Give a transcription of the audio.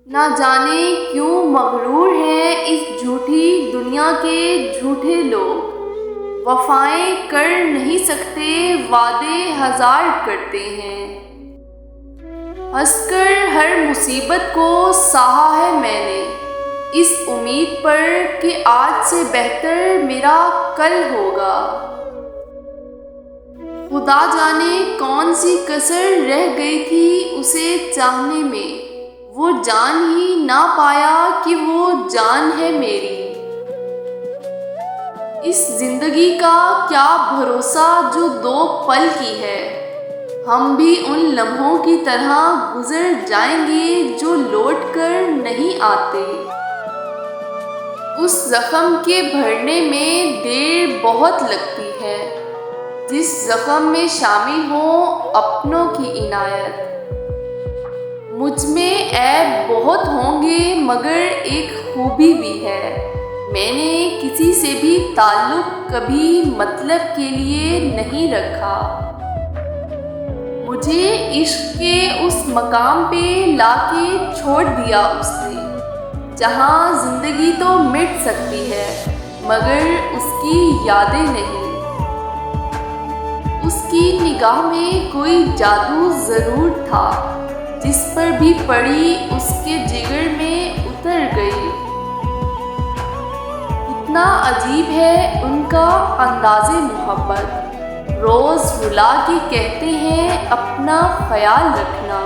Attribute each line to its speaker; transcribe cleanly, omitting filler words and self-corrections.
Speaker 1: ना जाने क्यों मगरूर हैं इस झूठी दुनिया के झूठे लोग। वफ़ाएं कर नहीं सकते, वादे हजार करते हैं। हंसकर हर मुसीबत को सहा है मैंने, इस उम्मीद पर कि आज से बेहतर मेरा कल होगा। खुदा जाने कौन सी कसर रह गई थी उसे चाहने में, वो जान ही ना पाया कि वो जान है मेरी। इस जिंदगी का क्या भरोसा जो दो पल की है, हम भी उन लम्हों की तरह गुजर जाएंगे जो लौट कर नहीं आते। उस जख्म के भरने में देर बहुत लगती है, जिस जख्म में शामिल हो अपनों की इनायत। मुझ में ऐब बहुत होंगे मगर एक खूबी भी है, मैंने किसी से भी ताल्लुक़ कभी मतलब के लिए नहीं रखा। मुझे इश्क के उस मकाम पे लाके छोड़ दिया उसने, जहाँ ज़िंदगी तो मिट सकती है मगर उसकी यादें नहीं। उसकी निगाह में कोई जादू ज़रूर था, जिस पर भी पड़ी उसके जिगर में उतर गई। कितना अजीब है उनका अंदाज़े मोहब्बत, रोज़ रुला के कहते हैं अपना ख्याल रखना।